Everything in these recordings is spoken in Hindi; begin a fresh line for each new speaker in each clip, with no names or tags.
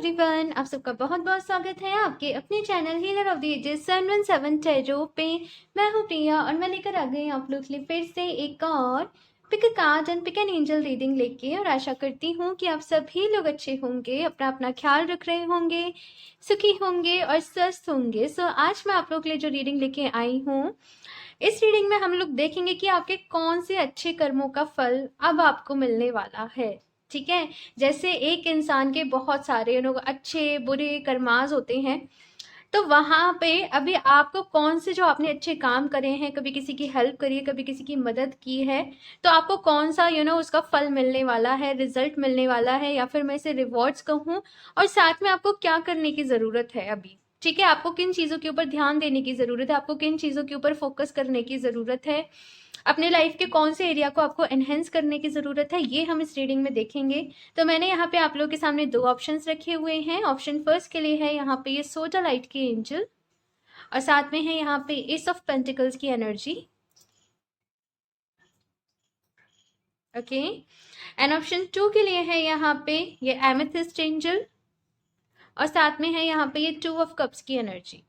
एवरीवन, आप सबका बहुत बहुत स्वागत है आपके अपने channel healer of the ages 717 tarot पे। मैं हूँ प्रिया और मैं लेकर आ गई आप लोग के लिए फिर से एक और pick a card and pick an angel reading लेके। और आशा करती हूँ कि आप सभी लोग अच्छे होंगे, अपना अपना ख्याल रख रहे होंगे, सुखी होंगे और स्वस्थ होंगे। सो आज मैं आप लोग के लिए जो रीडिंग लेके आई हूँ, इस रीडिंग में हम लोग देखेंगे कि आपके कौन से अच्छे कर्मों का फल अब आपको मिलने वाला है। ठीक है, जैसे एक इंसान के बहुत सारे अच्छे बुरे कर्माज होते हैं, तो वहां पे अभी आपको कौन से जो आपने अच्छे काम करे हैं, कभी किसी की हेल्प करी है, कभी किसी की मदद की है, तो आपको कौन सा उसका फल मिलने वाला है, रिजल्ट मिलने वाला है, या फिर मैं इसे रिवॉर्ड्स कहूँ, और साथ में आपको क्या करने की जरूरत है अभी। ठीक है, आपको किन चीजों के ऊपर ध्यान देने की जरूरत है, आपको किन चीजों के ऊपर फोकस करने की जरूरत है, अपने लाइफ के कौन से एरिया को आपको एनहेंस करने की जरूरत है, ये हम इस रीडिंग में देखेंगे। तो मैंने यहाँ पे आप लोगों के सामने दो ऑप्शंस रखे हुए हैं। ऑप्शन फर्स्ट के लिए है यहाँ पे ये सोडा लाइट की एंजल, और साथ में है यहाँ पे एस ऑफ पेंटिकल्स की energy. Okay, and option two के लिए है यहाँ पे ये एमेथिस्ट एंजल, और साथ में है यहाँ पे ये टू ऑफ कप्स की एनर्जी।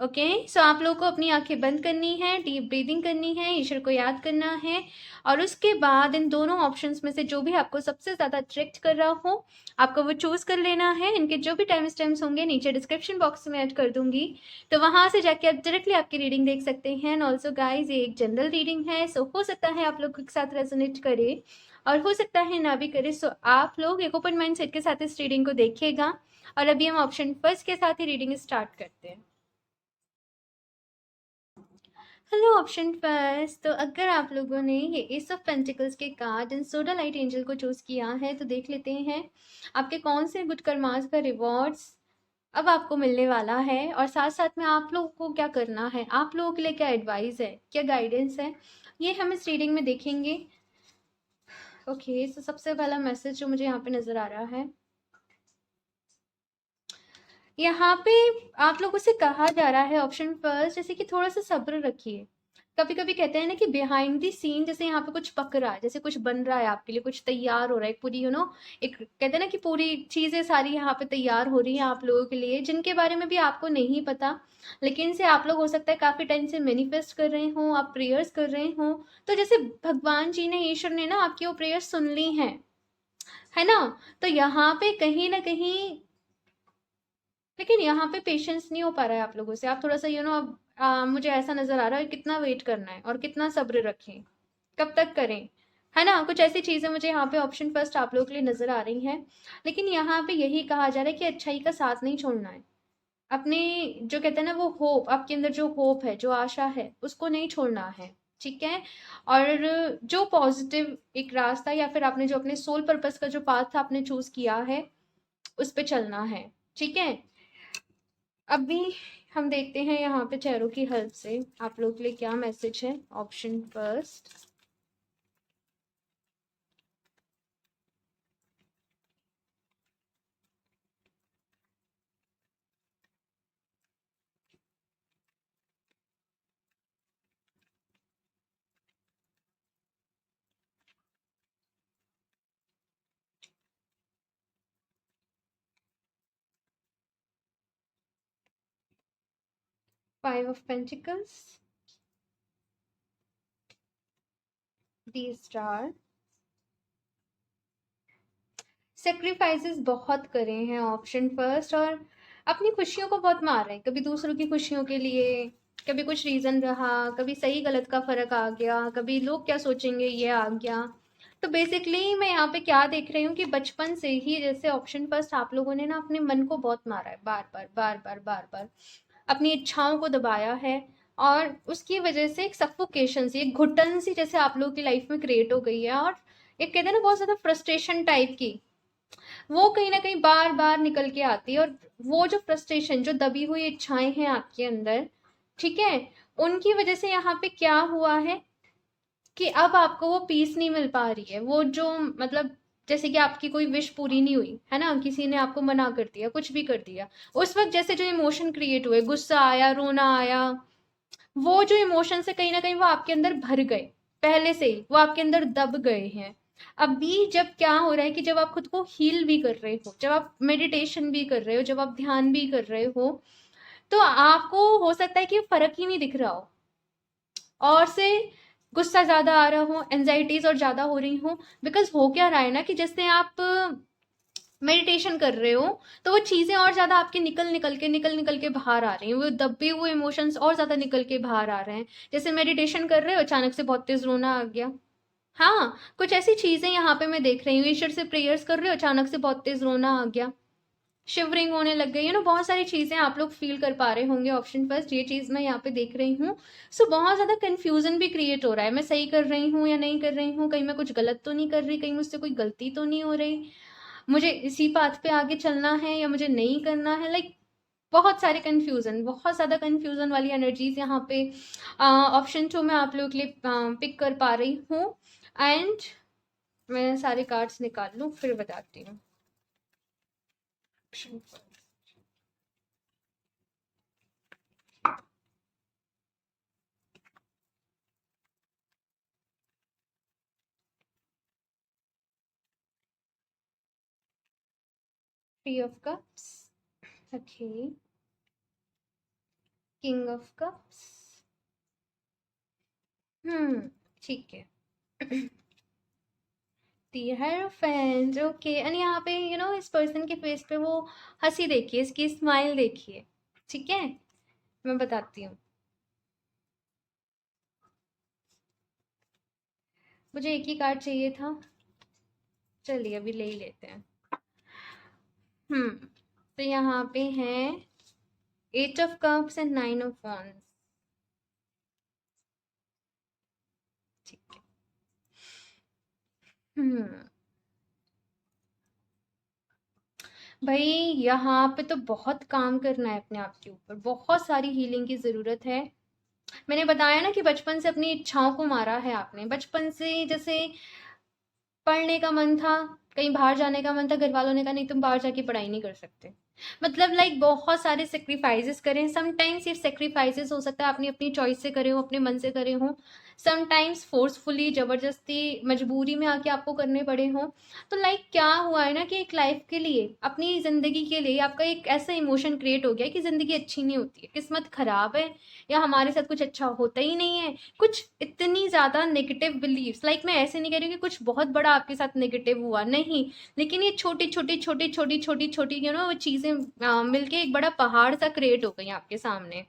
ओके, सो आप लोगों को अपनी आंखें बंद करनी है, डीप ब्रीदिंग करनी है, ईश्वर को याद करना है, और उसके बाद इन दोनों ऑप्शंस में से जो भी आपको सबसे ज्यादा अट्रैक्ट कर रहा हो, आपको वो चूज कर लेना है। इनके जो भी टाइम स्टैम्प्स होंगे नीचे डिस्क्रिप्शन बॉक्स में ऐड कर दूंगी, तो वहां से जाके आप डायरेक्टली आपकी रीडिंग देख सकते हैं। एंड ऑल्सो गाइज, ये एक जनरल रीडिंग है, सो हो सकता है आप लोग के साथ रेजोनेट करे और हो सकता है ना भी करे। सो आप लोग एक ओपन माइंड सेट के साथ इस रीडिंग को देखिएगा। और अभी हम ऑप्शन फर्स्ट के साथ ही रीडिंग स्टार्ट करते हैं। हेलो ऑप्शन फर्स्ट, तो अगर आप लोगों ने ये एस ऑफ पेंटिकल्स के card and soda light angel को चूज किया है, तो देख लेते हैं आपके कौन से गुड कर्मास का रिवॉर्ड्स अब आपको मिलने वाला है, और साथ साथ में आप लोगों को क्या करना है, आप लोगों के लिए क्या एडवाइस है, क्या गाइडेंस है, ये हम इस रीडिंग में देखेंगे। ओके, तो सबसे पहला मैसेज जो मुझे यहाँ पे नजर आ रहा है, यहाँ पे आप लोगों से कहा जा रहा है ऑप्शन फर्स्ट, जैसे कि थोड़ा सा सब्र रखिए। कभी कभी कहते हैं ना कि बिहाइंड द सीन, जैसे यहाँ पे कुछ पक रहा है, जैसे कुछ बन रहा है आपके लिए, कुछ तैयार हो रहा है, पूरी एक कहते हैं ना कि पूरी चीजें सारी यहाँ पे तैयार हो रही हैं आप लोगों के लिए, जिनके बारे में भी आपको नहीं पता, लेकिन से आप लोग हो सकता है काफी टाइम से मैनिफेस्ट कर रहे हो, आप प्रेयर्स कर रहे हो, तो जैसे भगवान जी ने, ईश्वर ने ना आपकी वो प्रेयर्स सुन ली हैं, है ना। तो यहाँ पे कहीं ना कहीं, लेकिन यहाँ पे पेशेंस नहीं हो पा रहा है आप लोगों से। आप थोड़ा सा अब मुझे ऐसा नजर आ रहा है कितना वेट करना है और कितना सब्र रखें, कब तक करें, है ना। कुछ ऐसी चीजें मुझे यहाँ पे ऑप्शन फर्स्ट आप लोगों के लिए नजर आ रही हैं। लेकिन यहाँ पे यही कहा जा रहा है कि अच्छाई का साथ नहीं छोड़ना है, अपने जो कहते हैं ना वो होप, आपके अंदर जो होप है, जो आशा है, उसको नहीं छोड़ना है। ठीक है, और जो पॉजिटिव एक रास्ता, या फिर आपने जो अपने सोल पर्पस का जो पाथ था आपने चूज किया है, उस पे चलना है। ठीक है, अभी हम देखते हैं यहाँ पे चेहरों की हेल्प से आप लोग के लिए क्या मैसेज है। Option first, 5 of pentacles, the star. Sacrifices बहुत करे हैं ऑप्शन फर्स्ट, और अपनी खुशियों को बहुत मार रहे हैं, कभी दूसरों की खुशियों के लिए, कभी कुछ रीजन रहा, कभी सही गलत का फर्क आ गया, कभी लोग क्या सोचेंगे ये आ गया। तो बेसिकली मैं यहाँ पे क्या देख रही हूँ कि बचपन से ही, जैसे ऑप्शन फर्स्ट, आप लोगों ने ना अपने मन को बहुत मारा है, बार बार बार बार बार बार अपनी इच्छाओं को दबाया है, और उसकी वजह से एक सफोकेशन सी, एक घुटन सी जैसे आप लोगों की लाइफ में क्रिएट हो गई है, और एक कहते हैं ना बहुत ज्यादा फ्रस्ट्रेशन टाइप की, वो कहीं ना कहीं बार बार निकल के आती है। और वो जो फ्रस्ट्रेशन, जो दबी हुई इच्छाएं हैं आपके अंदर, ठीक है, उनकी वजह से यहाँ पे क्या हुआ है कि अब आपको वो पीस नहीं मिल पा रही है। वो जो मतलब जैसे कि आपकी कोई विश पूरी नहीं हुई है ना, किसी ने आपको मना कर दिया, कुछ भी कर दिया, उस वक्त जैसे जो इमोशन क्रिएट हुए, गुस्सा आया, रोना आया, वो जो इमोशन से कहीं ना कहीं वो आपके अंदर भर गए, पहले से ही वो आपके अंदर दब गए हैं। अभी जब क्या हो रहा है कि जब आप खुद को हील भी कर रहे हो, जब आप मेडिटेशन भी कर रहे हो, जब आप ध्यान भी कर रहे हो, तो आपको हो सकता है कि फर्क ही नहीं दिख रहा हो, और से गुस्सा ज्यादा आ रहा हो, एंजाइटीज और ज्यादा हो रही हो। बिकॉज हो क्या रहा है ना कि जैसे आप मेडिटेशन कर रहे हो, तो वो चीजें और ज्यादा आपके निकल निकल के बाहर आ रही हैं, वो दबे हुए इमोशंस और ज्यादा निकल के बाहर आ रहे हैं। जैसे मेडिटेशन कर रहे हो, अचानक से बहुत तेज रोना आ गया। हाँ, कुछ ऐसी चीजें यहाँ पे मैं देख रही हूँ। ईश्वर से प्रेयर्स कर रहे हो, अचानक से बहुत तेज रोना आ गया, शिवरिंग होने लग गई, बहुत सारी चीजें आप लोग फील कर पा रहे होंगे। ऑप्शन फर्स्ट, ये चीज मैं यहाँ पे देख रही हूँ। सो बहुत ज्यादा कंफ्यूजन भी क्रिएट हो रहा है, मैं सही कर रही हूँ या नहीं कर रही हूँ, कहीं मैं कुछ गलत तो नहीं कर रही, कहीं मुझसे कोई गलती तो नहीं हो रही, मुझे इसी पाथ पे आगे चलना है या मुझे नहीं करना है। लाइक बहुत सारे कंफ्यूजन, बहुत ज्यादा कंफ्यूजन वाली एनर्जीज यहाँ पे ऑप्शन टू में आप लोगों के लिए पिक कर पा रही हूँ। एंड मैं सारे कार्ड्स निकाल लूँ फिर बताती हूँ। Three of cups, okay, king of cups, ठीक है। दी हेरोफेंट, ओके। एंड यहाँ पे इस पर्सन के फेस पे वो हंसी देखिए, इसकी स्माइल देखिए, ठीक है। मैं बताती हूँ, मुझे एक ही कार्ड चाहिए था, चलिए अभी ले ही लेते हैं। तो यहाँ पे है eight of cups and nine of wands, ठीक है। हम्म भाई, यहाँ पे तो बहुत काम करना है अपने आप के ऊपर, बहुत सारी हीलिंग की जरूरत है। मैंने बताया ना कि बचपन से अपनी इच्छाओं को मारा है आपने, बचपन से जैसे पढ़ने का मन था, कहीं बाहर जाने का मन था, घर वालों ने कहा नहीं तुम बाहर जाके पढ़ाई नहीं कर सकते। मतलब लाइक बहुत सारे सेक्रीफाइसेस करें। समटाइम्स ये सेक्रीफाइसेस हो सकता है आपने अपनी चॉइस से करे हो, अपने मन से करे हो, समटाइम्स फोर्सफुली, जबरदस्ती, मजबूरी में आके आपको करने पड़े हो। तो लाइक क्या हुआ है ना कि एक लाइफ के लिए, अपनी जिंदगी के लिए आपका एक ऐसा इमोशन क्रिएट हो गया कि जिंदगी अच्छी नहीं होती है, किस्मत खराब है, या हमारे साथ कुछ अच्छा होता ही नहीं है। कुछ इतनी ज्यादा नेगेटिव बिलीव्स, लाइक मैं ऐसे नहीं कह रही हूँ कि कुछ बहुत बड़ा आपके साथ नेगेटिव हुआ, नहीं, लेकिन ये छोटी छोटी छोटी छोटी छोटी छोटी वो चीजें मिलके एक बड़ा पहाड़ सा क्रिएट हो गई आपके सामने।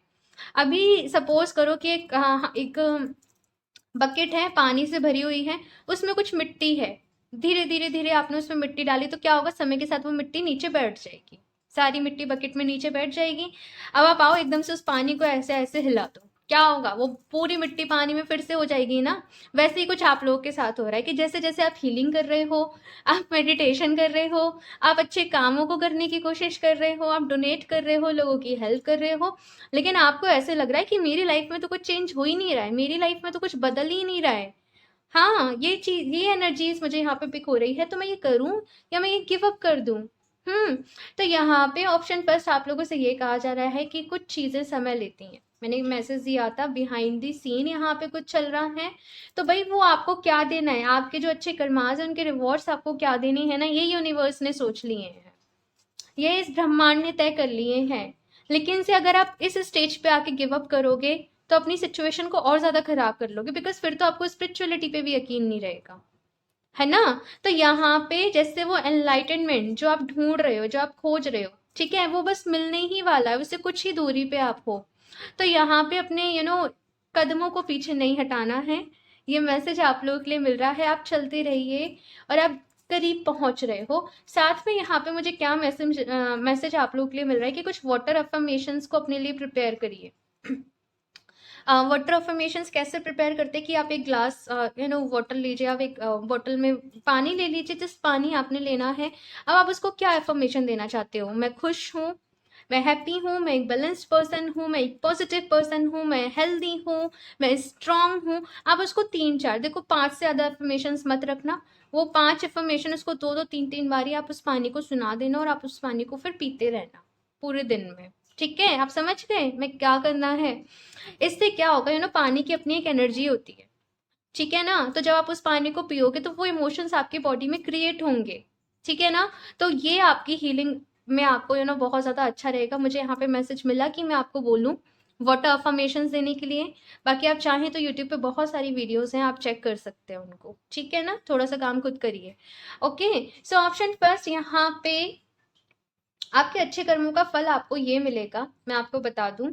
अभी सपोज करो कि एक बकेट है, पानी से भरी हुई है, उसमें कुछ मिट्टी है, धीरे धीरे धीरे आपने उसमें मिट्टी डाली, तो क्या होगा, समय के साथ वो मिट्टी नीचे बैठ जाएगी, सारी मिट्टी बकेट में नीचे बैठ जाएगी। अब आप आओ एकदम से उस पानी को ऐसे ऐसे हिला दो, क्या होगा, वो पूरी मिट्टी पानी में फिर से हो जाएगी ना। वैसे ही कुछ आप लोगों के साथ हो रहा है कि जैसे जैसे आप हीलिंग कर रहे हो, आप मेडिटेशन कर रहे हो, आप अच्छे कामों को करने की कोशिश कर रहे हो, आप डोनेट कर रहे हो, लोगों की हेल्प कर रहे हो, लेकिन आपको ऐसे लग रहा है कि मेरी लाइफ में तो कुछ चेंज हो ही नहीं रहा है, मेरी लाइफ में तो कुछ बदल ही नहीं रहा है। हाँ, ये चीज, ये एनर्जीज मुझे यहाँ पे पिक हो रही है, तो मैं ये करूं या मैं ये गिव अप कर दूं। हम्म तो यहाँ पे ऑप्शन फर्स्ट आप लोगों से ये कहा जा रहा है कि कुछ चीजें समय लेती हैं। मैंने एक मैसेज दिया था, बिहाइंड दी सीन यहाँ पे कुछ चल रहा है, तो भाई वो आपको क्या देना है, आपके जो अच्छे कर्माज है उनके रिवॉर्ड्स आपको क्या देने हैं ना, ये यूनिवर्स ने सोच लिए हैं, ये इस ब्रह्मांड ने तय कर लिए हैं। लेकिन से अगर आप इस स्टेज पे आके गिव अप करोगे, तो अपनी सिचुएशन को और ज्यादा खराब कर लोगे, बिकॉज फिर तो आपको स्पिरिचुअलिटी पे भी यकीन नहीं रहेगा, है ना। तो यहाँ पे जैसे वो एनलाइटनमेंट जो आप ढूंढ रहे हो, जो आप खोज रहे हो, ठीक है, वो बस मिलने ही वाला है, उससे कुछ ही दूरी पे आप हो। तो यहाँ पे अपने कदमों को पीछे नहीं हटाना है, ये मैसेज आप लोगों के लिए मिल रहा है, आप चलते रहिए और आप करीब पहुंच रहे हो। साथ में यहाँ पे मुझे क्या मैसेज मैसेज आप लोगों के लिए मिल रहा है कि कुछ वाटर अफर्मेशंस को अपने लिए प्रिपेयर करिए। वाटर अफर्मेशंस कैसे प्रिपेयर करते हैं कि आप एक ग्लास वाटर लीजिए, आप एक बॉटल में पानी ले लीजिए, जिस पानी आपने लेना है, अब आप उसको क्या अफर्मेशन देना चाहते हो, मैं खुश हूँ, मैं हैप्पी हूँ, मैं एक बैलेंस्ड पर्सन हूँ, मैं एक पॉजिटिव पर्सन हूँ, मैं हेल्दी हूँ, मैं स्ट्रांग हूँ। आप उसको तीन चार, देखो पांच से ज्यादा अफर्मेशन मत रखना, वो पांच अफर्मेशन उसको दो दो तीन तीन बारी आप उस पानी को सुना देना, और आप उस पानी को फिर पीते रहना पूरे दिन में। ठीक है, आप समझ गए मैं क्या करना है। इससे क्या होगा, पानी की अपनी एक एनर्जी होती है, ठीक है ना? तो जब आप उस पानी को पियोगे तो वो इमोशंस आपकी बॉडी में क्रिएट होंगे, ठीक है ना? तो ये आपकी हीलिंग में आपको बहुत ज़्यादा अच्छा रहेगा। मुझे यहाँ पे मैसेज मिला कि मैं आपको बोलूँ वाटर अफर्मेशंस देने के लिए। बाकी आप चाहें तो यूट्यूब पे बहुत सारी वीडियोज़ हैं, आप चेक कर सकते हैं उनको, ठीक है ना? थोड़ा-सा काम खुद करिए। ओके, सो ऑप्शन फर्स्ट यहाँ पे आपके अच्छे कर्मों का फल आपको ये मिलेगा, मैं आपको बता दूँ।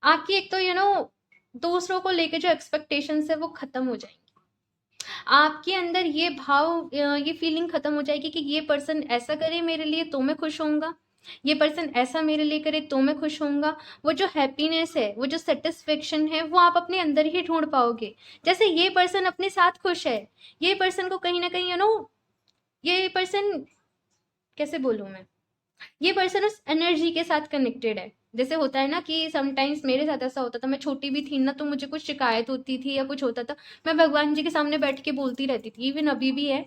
आपकी एक तो दूसरों को लेके जो एक्सपेक्टेशंस है वो खत्म हो जाएंगी। आपके अंदर ये भाव ये फीलिंग खत्म हो जाएगी कि ये पर्सन ऐसा करे मेरे लिए तो मैं खुश होऊंगा, ये पर्सन ऐसा मेरे लिए करे तो मैं खुश होऊंगा। वो जो हैप्पीनेस है, वो जो सेटिस्फेक्शन है, वो आप अपने अंदर ही ढूंढ पाओगे। जैसे ये पर्सन अपने साथ खुश है, ये पर्सन को कहीं ना कहीं ये पर्सन, कैसे बोलूं मैं, ये पर्सन उस एनर्जी के साथ कनेक्टेड है। जैसे होता है ना कि समटाइम्स मेरे साथ ऐसा होता था, मैं छोटी भी थी ना, तो मुझे कुछ शिकायत होती थी या कुछ होता था, मैं भगवान जी के सामने बैठ के बोलती रहती थी, इवन अभी भी है।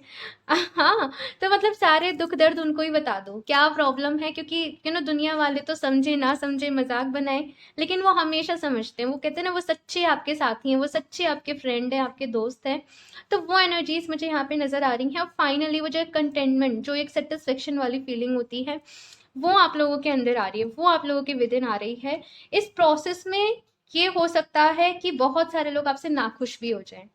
हाँ, तो मतलब सारे दुख दर्द उनको ही बता दो क्या प्रॉब्लम है, क्योंकि दुनिया वाले तो समझे ना समझे, मजाक बनाए, लेकिन वो हमेशा समझते हैं। वो कहते हैं ना, वो सच्चे आपके साथी हैं, वो सच्चे आपके फ्रेंड हैं, आपके दोस्त हैं। तो वो एनर्जीज मुझे यहाँ पे नजर आ रही हैं। और फाइनली वो जो एक कंटेनमेंट, जो एक सेटिस्फेक्शन वाली फीलिंग होती है, वो आप लोगों के अंदर आ रही है, वो आप लोगों के विद इन आ रही है। इस प्रोसेस में ये हो सकता है कि बहुत सारे लोग आपसे नाखुश भी हो जाएं,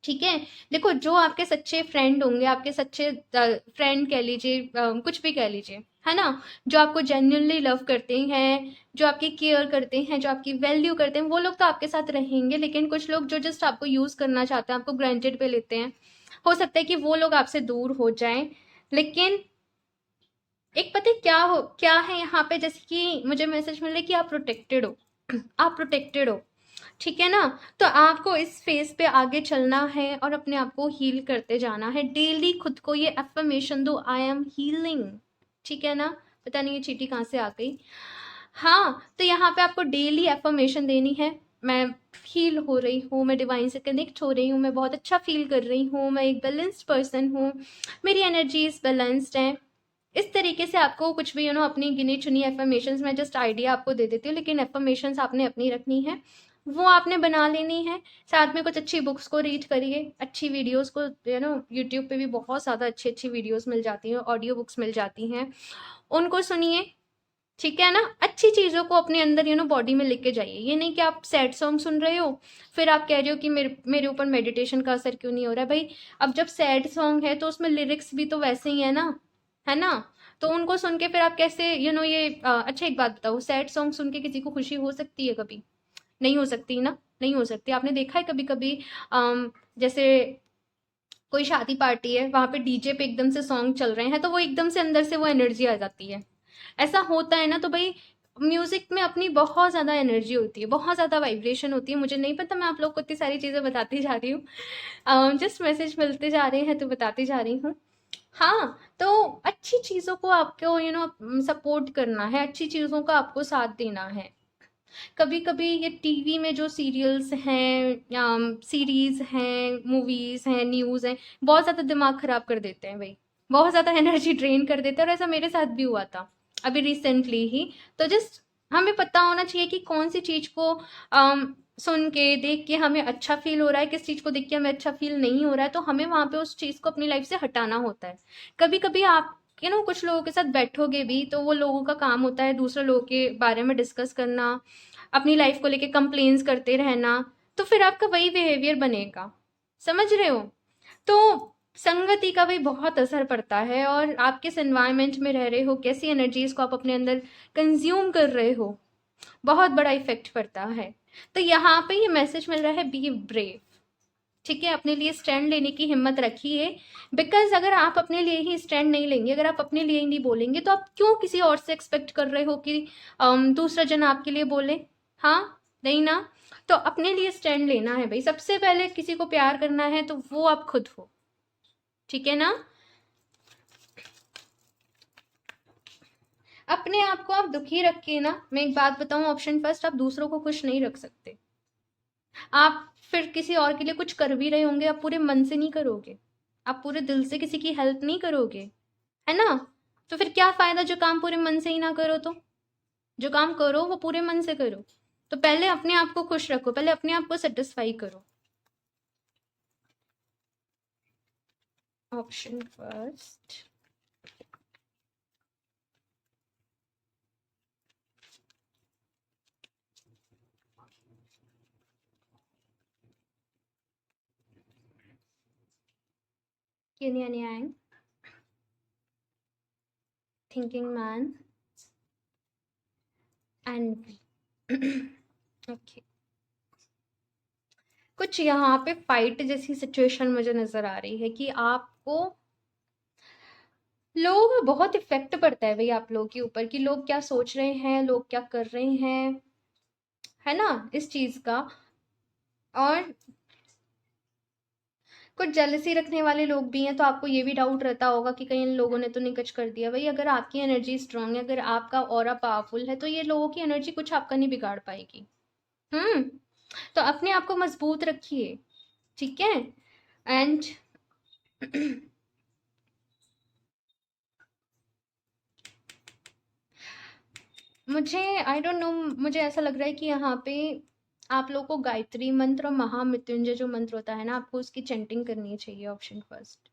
ठीक है? देखो, जो आपके सच्चे फ्रेंड होंगे, आपके सच्चे फ्रेंड कह लीजिए, कुछ भी कह लीजिए, है ना? जो आपको जेन्युइनली लव करते हैं, जो आपकी केयर करते हैं, जो आपकी वैल्यू करते हैं, वो लोग तो आपके साथ रहेंगे। लेकिन कुछ लोग जो जस्ट आपको यूज करना चाहते हैं, आपको ग्रांटेड पे लेते हैं, हो सकता है कि वो लोग आपसे दूर हो जाएं। लेकिन एक पता है क्या है यहाँ पे, जैसे कि मुझे मैसेज मिल रहा है कि आप प्रोटेक्टेड हो। आप प्रोटेक्टेड हो, ठीक है ना? तो आपको इस फेज पे आगे चलना है और अपने आप को हील करते जाना है। डेली खुद को ये अफर्मेशन दो, आई एम हीलिंग, ठीक है ना? पता नहीं ये चीटी कहाँ से आ गई। हाँ, तो यहाँ पे आपको डेली एफर्मेशन देनी है। मैं हील हो रही हूँ, मैं डिवाइन से कनेक्ट हो रही हूँ, मैं बहुत अच्छा फील कर रही हूँ, मैं एक बैलेंस्ड पर्सन हूँ, मेरी एनर्जीज बैलेंस्ड है। इस तरीके से आपको कुछ भी अपनी गिनी चुनी एफर्मेशंस, में जस्ट आइडिया आपको दे देती हूँ, लेकिन एफर्मेशंस आपने अपनी रखनी है, वो आपने बना लेनी है। साथ में कुछ अच्छी बुक्स को रीड करिए, अच्छी वीडियोस को यूट्यूब पे भी बहुत ज़्यादा अच्छी अच्छी वीडियोस मिल जाती हैं, ऑडियो बुक्स मिल जाती हैं, उनको सुनिए, ठीक है ना? अच्छी चीज़ों को अपने अंदर बॉडी में लेके जाइए। ये नहीं कि आप सैड सॉन्ग सुन रहे हो, फिर आप कह रहे हो कि मेरे मेरे ऊपर मेडिटेशन का असर क्यों नहीं हो रहा है भाई। अब जब सैड सॉन्ग है तो उसमें लिरिक्स भी तो वैसे ही है ना, है ना? तो उनको सुन के फिर आप कैसे ये अच्छा, एक बात बताओ, सैड सॉन्ग सुन के किसी को खुशी हो सकती है कभी? नहीं हो सकती ना, नहीं हो सकती। आपने देखा है कभी कभी जैसे कोई शादी पार्टी है, वहां पे डीजे पे एकदम से सॉन्ग चल रहे हैं, तो वो एकदम से अंदर से वो एनर्जी आ जाती है, ऐसा होता है ना? तो भाई, म्यूजिक में अपनी बहुत ज्यादा एनर्जी होती है, बहुत ज्यादा वाइब्रेशन होती है। मुझे नहीं पता, मैं आप लोग को इतनी सारी चीजें बताती जा रही हूँ, जस्ट मैसेज मिलते जा रहे हैं तो बताती जा रही हूँ। हाँ, तो अच्छी चीजों को आपको सपोर्ट करना है, अच्छी चीजों का आपको साथ देना है। कभी कभी ये टीवी में जो सीरियल्स हैं या सीरीज हैं, मूवीज हैं, न्यूज हैं, बहुत ज्यादा दिमाग खराब कर देते हैं भाई, बहुत ज्यादा एनर्जी ड्रेन कर देते हैं। और ऐसा मेरे साथ भी हुआ था अभी रिसेंटली ही। तो जस्ट हमें पता होना चाहिए कि कौन सी चीज को सुन के देख के हमें अच्छा फील हो रहा है, किस चीज को देख के हमें अच्छा फील नहीं हो रहा है, तो हमें वहां पे उस चीज को अपनी लाइफ से हटाना होता है। कभी कभी आप कुछ लोगों के साथ बैठोगे भी तो वो लोगों का काम होता है दूसरे लोगों के बारे में डिस्कस करना, अपनी लाइफ को लेके कंप्लेन्स करते रहना, तो फिर आपका वही बिहेवियर बनेगा, समझ रहे हो? तो संगति का भी बहुत असर पड़ता है, और आप किस एनवायरनमेंट में रह रहे हो, कैसी एनर्जीज को आप अपने अंदर कंज्यूम कर रहे हो, बहुत बड़ा इफेक्ट पड़ता है। तो यहाँ पे ये मैसेज मिल रहा है, बी ब्रेव, ठीक है? अपने लिए स्टैंड लेने की हिम्मत रखिए। बिकॉज अगर आप अपने लिए ही स्टैंड नहीं लेंगे, अगर आप अपने लिए ही नहीं बोलेंगे, तो आप क्यों किसी और से एक्सपेक्ट कर रहे हो कि दूसरा जन आपके लिए बोले? हाँ, नहीं ना? तो अपने लिए स्टैंड लेना है भाई। सबसे पहले किसी को प्यार करना है तो वो आप खुद हो, ठीक है ना? अपने आप को आप दुखी रख के ना, मैं एक बात बताऊं, ऑप्शन फर्स्ट, आप दूसरों को खुश नहीं रख सकते। आप फिर किसी और के लिए कुछ कर भी रहे होंगे, आप पूरे मन से नहीं करोगे, आप पूरे दिल से किसी की हेल्प नहीं करोगे, है ना? तो फिर क्या फायदा जो काम पूरे मन से ही ना करो? तो जो काम करो वो पूरे मन से करो। तो पहले अपने आप को खुश रखो, पहले अपने आप को सेटिस्फाई करो, option first, Yin and Yang, Thinking Man and okay. कुछ यहाँ पे फाइट जैसी सिचुएशन मुझे नजर आ रही है कि आपको लोगों का बहुत इफेक्ट पड़ता है भाई आप लोगों के ऊपर, कि लोग क्या सोच रहे हैं, लोग क्या कर रहे हैं, है ना, इस चीज का। और कुछ जेलसी रखने वाले लोग भी हैं, तो आपको ये भी डाउट रहता होगा कि कहीं इन लोगों ने तो नहीं कुछ कर दिया। भाई अगर आपकी एनर्जी स्ट्रांग है, अगर आपका ऑरा पावरफुल है, तो ये लोगों की एनर्जी कुछ आपका नहीं बिगाड़ पाएगी। हम्म। तो अपने आप को मजबूत रखिए, ठीक है। एंड मुझे आई डोंट नो, मुझे ऐसा लग रहा है कि यहाँ पे आप लोगों को गायत्री मंत्र और महामृत्युंजय जो मंत्र होता है ना, आपको उसकी चैंटिंग करनी चाहिए, ऑप्शन फर्स्ट,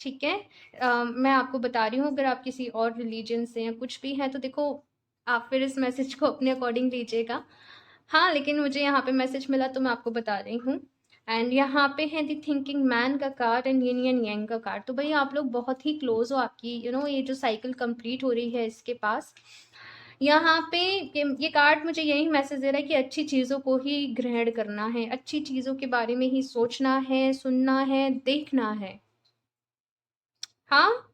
ठीक है। मैं आपको बता रही हूँ, अगर आप किसी और रिलीजन से या कुछ भी है तो देखो, आप फिर इस मैसेज को अपने अकॉर्डिंग लीजिएगा। हाँ, लेकिन मुझे यहाँ पे मैसेज मिला तो मैं आपको बता रही हूँ। एंड यहाँ पे है दी थिंकिंग मैन का card and yin and yang का कार्ड। तो भाई आप लोग बहुत ही क्लोज हो, आपकी ये जो साइकिल कंप्लीट हो रही है इसके पास। यहाँ पे ये कार्ड मुझे यही मैसेज दे रहा है कि अच्छी चीज़ों को ही ग्रहण करना है, अच्छी चीज़ों के बारे में ही सोचना है, सुनना है, देखना है। हाँ,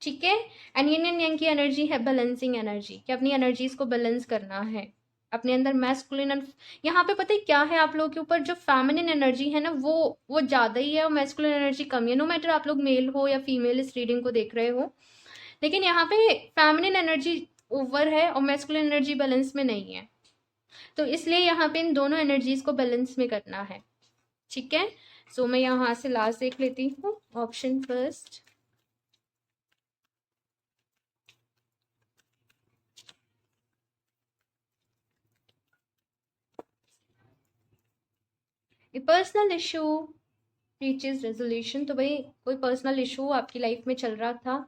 ठीक है। एंड यिन एंड यांग की एनर्जी है बैलेंसिंग एनर्जी, कि अपनी एनर्जीज को बैलेंस करना है अपने अंदर। मैस्कुलिन एंड यहाँ पे पता है क्या है, आप लोगों के ऊपर जो फेमिनिन एनर्जी है ना, वो ज्यादा ही है और मैस्कुलिन एनर्जी कम है। नो मैटर आप लोग मेल हो या फीमेल इस रीडिंग को देख रहे हो, लेकिन यहाँ पे फेमिनिन एनर्जी ओवर है और मैस्कुलिन एनर्जी बैलेंस में नहीं है। तो इसलिए यहाँ पे इन दोनों एनर्जीज को बैलेंस में करना है, ठीक है। सो मैं यहाँ से लास्ट देख लेती हूँ, ऑप्शन फर्स्ट। ए पर्सनल इशू रीचेज रेजोल्यूशन। तो भाई कोई पर्सनल इशू आपकी लाइफ में चल रहा था,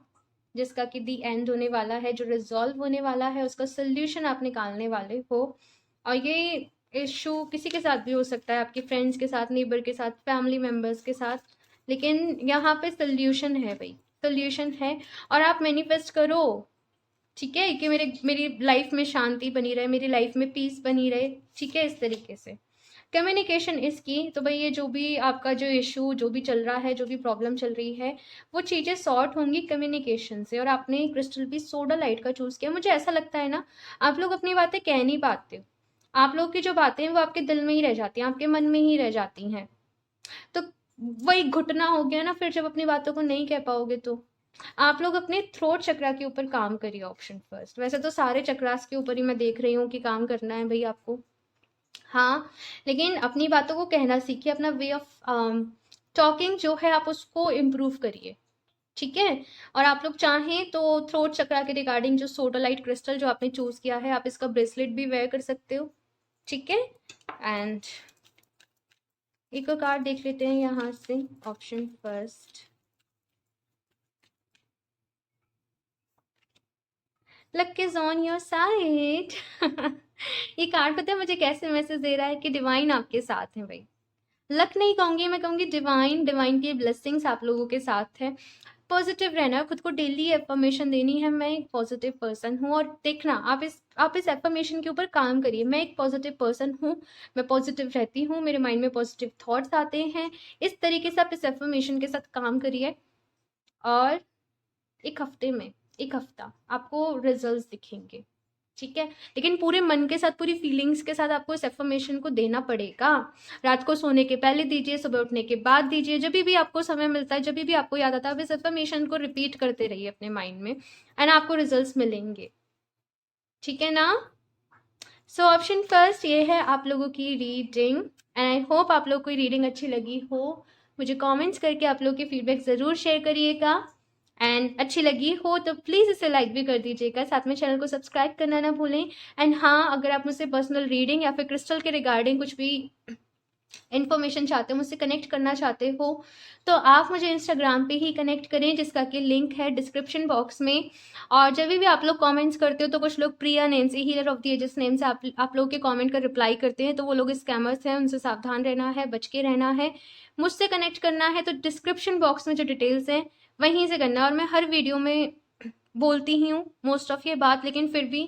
जिसका कि दी एंड होने वाला है, जो रिजॉल्व होने वाला है, उसका सोल्यूशन आप निकालने वाले हो। और ये इशू किसी के साथ भी हो सकता है, आपके फ्रेंड्स के साथ, नेबर के साथ, फैमिली मेम्बर्स के साथ, लेकिन यहाँ पे सोल्यूशन है भाई, सोल्यूशन है। और आप मैनिफेस्ट करो, ठीक है, कि मेरी लाइफ में शांति बनी रहे, मेरी लाइफ में पीस बनी रहे, ठीक है, इस तरीके से। कम्युनिकेशन इसकी, तो भाई ये जो भी आपका जो इशू जो भी चल रहा है, जो भी प्रॉब्लम चल रही है, वो चीज़ें सॉर्ट होंगी कम्युनिकेशन से। और आपने क्रिस्टल भी सोडा लाइट का चूज़ किया। मुझे ऐसा लगता है ना, आप लोग अपनी बातें कह नहीं पाते हो, आप लोग की जो बातें हैं वो आपके दिल में ही रह जाती हैं, आपके मन में ही रह जाती हैं। तो वही घुटना हो गया ना, फिर जब अपनी बातों को नहीं कह पाओगे तो। आप लोग अपने थ्रोट चक्रा के ऊपर काम करिए, ऑप्शन फर्स्ट। वैसे तो सारे चक्रास के ऊपर ही मैं देख रही हूँ कि काम करना है भाई आपको, हाँ, लेकिन अपनी बातों को कहना सीखिए, अपना वे ऑफ टॉकिंग जो है आप उसको इम्प्रूव करिए, ठीक है। और आप लोग चाहें तो थ्रोट चक्रा के रिगार्डिंग जो सोडालाइट क्रिस्टल जो आपने चूज किया है, आप इसका ब्रेसलेट भी वेयर कर सकते हो, ठीक है। एंड एक और कार्ड देख लेते हैं यहाँ से, option first. Luck is on your side. ये कार्ड पता है मुझे कैसे मैसेज दे रहा है कि डिवाइन आपके साथ है भाई। लक नहीं कहूंगी, मैं कहूंगी डिवाइन, डिवाइन की ब्लेसिंग्स आप लोगों के साथ है। पॉजिटिव रहना है, खुद को डेली एफर्मेशन देनी है, मैं एक पॉजिटिव पर्सन हूँ। और देखना, आप इस एफर्मेशन के ऊपर काम करिए, मैं एक पॉजिटिव पर्सन हूँ, मैं पॉजिटिव रहती हूँ, मेरे माइंड में पॉजिटिव थॉट्स आते हैं। इस तरीके से आप इस एफर्मेशन के साथ काम करिए, और एक हफ्ता आपको रिजल्ट्स दिखेंगे, ठीक है। लेकिन पूरे मन के साथ, पूरी फीलिंग्स के साथ आपको इस एफर्मेशन को देना पड़ेगा। रात को सोने के पहले दीजिए, सुबह उठने के बाद दीजिए, जब भी आपको समय मिलता है, जब भी आपको याद आता है, आप इस एफर्मेशन को रिपीट करते रहिए अपने माइंड में, एंड आपको रिजल्ट्स मिलेंगे, ठीक है ना। सो ऑप्शन फर्स्ट ये है आप लोगों की रीडिंग, एंड आई होप आप लोग को रीडिंग अच्छी लगी हो। मुझे कमेंट्स करके आप लोग के फीडबैक ज़रूर शेयर करिएगा, एंड अच्छी लगी हो तो प्लीज़ इसे लाइक भी कर दीजिएगा, साथ में चैनल को सब्सक्राइब करना ना भूलें। एंड हाँ, अगर आप मुझसे पर्सनल रीडिंग या फिर क्रिस्टल के रिगार्डिंग कुछ भी इन्फॉर्मेशन चाहते हो, मुझसे कनेक्ट करना चाहते हो, तो आप मुझे इंस्टाग्राम पे ही कनेक्ट करें, जिसका कि लिंक है डिस्क्रिप्शन बॉक्स में। और जब भी आप लोग कमेंट्स करते हो तो कुछ लोग प्रिया नेम से, healer of the ages name से आप लोग के कमेंट का रिप्लाई करते हैं, तो वो लोग स्कैमर्स हैं, उनसे सावधान रहना है, बच के रहना है। मुझसे कनेक्ट करना है तो डिस्क्रिप्शन बॉक्स में जो डिटेल्स हैं वहीं से करना है। और मैं हर वीडियो में बोलती ही हूँ मोस्ट ऑफ ये बात, लेकिन फिर भी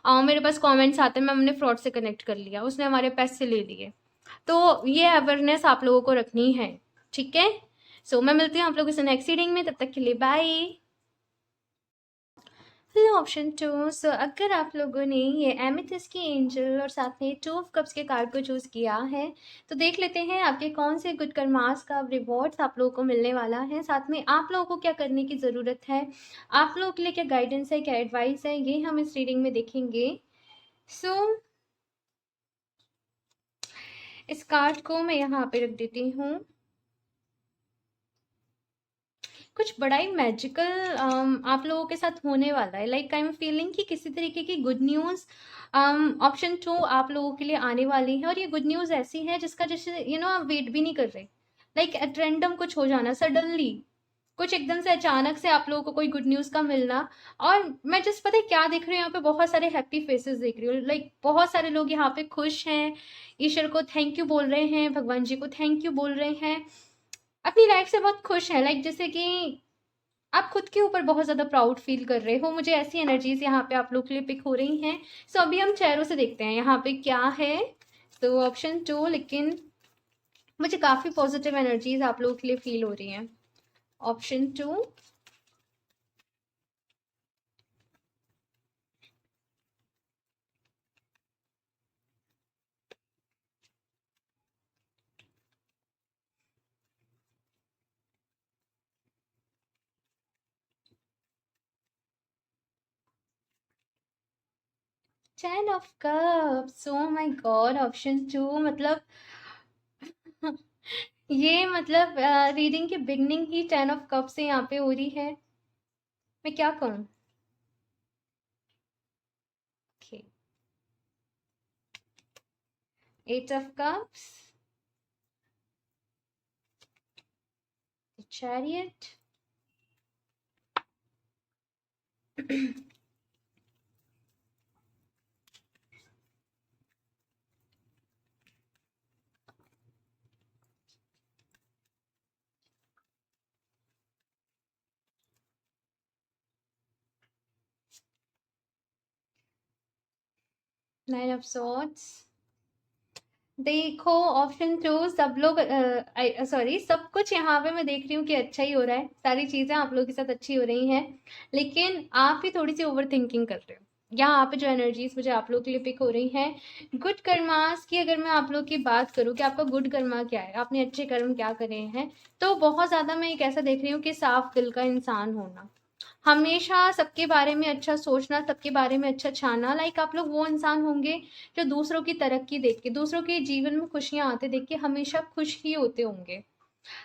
मेरे पास कमेंट्स आते हैं, मैम हमने फ्रॉड से कनेक्ट कर लिया, उसने हमारे पैसे ले लिए। तो ये अवेयरनेस आप लोगों को रखनी है, ठीक है। सो मैं मिलती हूँ आप लोगों से नेक्स्ट रीडिंग में, तब तक के लिए bye. Hello option two. So अगर आप लोगों ने ये एमेथिस्ट की एंजल और साथ में 2 ऑफ कप्स के कार्ड को चूज किया है, तो देख लेते हैं आपके कौन से गुड कर्मास का रिवॉर्ड्स आप लोगों को मिलने वाला है, साथ में आप लोगों को क्या करने की ज़रूरत है, आप लोगों के लिए क्या गाइडेंस है, क्या एडवाइस है, ये हम इस रीडिंग में देखेंगे। सो इस कार्ड को मैं यहाँ पे रख देती हूँ। कुछ बड़ा ही मैजिकल आप लोगों के साथ होने वाला है। लाइक आई एम फीलिंग कि किसी तरीके की गुड न्यूज़ ऑप्शन 2 आप लोगों के लिए आने वाली है, और ये गुड न्यूज़ ऐसी है जिसका जैसे आप वेट भी नहीं कर रहे। लाइक एट रैंडम कुछ हो जाना, सडनली कुछ एकदम से अचानक से आप लोगों को कोई गुड न्यूज़ का मिलना। और मैं जस्ट पता है क्या देख रही हूँ यहाँ पे, बहुत सारे हैप्पी फेसेस देख रही हूँ। लाइक बहुत सारे लोग यहाँ पे खुश हैं, ईश्वर को थैंक यू बोल रहे हैं, भगवान जी को थैंक यू बोल रहे हैं, अपनी लाइफ से बहुत खुश हैं। लाइक जैसे कि आप खुद के ऊपर बहुत ज़्यादा प्राउड फील कर रहे हो। मुझे ऐसी एनर्जीज यहाँ पे आप लोग के लिए पिक हो रही हैं। सो अभी हम चेहरों से देखते हैं यहाँ पे क्या है। तो ऑप्शन 2, लेकिन मुझे काफ़ी पॉजिटिव एनर्जीज आप लोगों के लिए फील हो रही हैं। Option 2, 10 of cups. Oh my God, option 2 मतलब ये मतलब रीडिंग की बिगनिंग ही 10 ऑफ कप से यहाँ पे हो रही है। मैं क्या कहूँ। Okay, 8 of cups, chariot, 9 of swords. देखो ऑप्शन 2, सब लोग सॉरी, सब कुछ यहाँ पे मैं देख रही हूँ कि अच्छा ही हो रहा है, सारी चीज़ें आप लोगों के साथ अच्छी हो रही हैं, लेकिन आप ही थोड़ी सी ओवर थिंकिंग कर रहे हो। यहाँ पे जो एनर्जीज मुझे आप लोगों के लिए पिक हो रही हैं, गुड कर्मास की अगर मैं आप लोग की बात करूँ कि आपका गुड कर्मा क्या है, आपने अच्छे कर्म क्या करे हैं, तो बहुत ज़्यादा मैं एक ऐसा देख रही हूँ कि साफ दिल का इंसान होना, हमेशा सबके बारे में अच्छा सोचना, सबके बारे में अच्छा चाहना। लाइक आप लोग वो इंसान होंगे जो दूसरों की तरक्की देख के, दूसरों के जीवन में खुशियां आते देख के हमेशा खुश ही होते होंगे।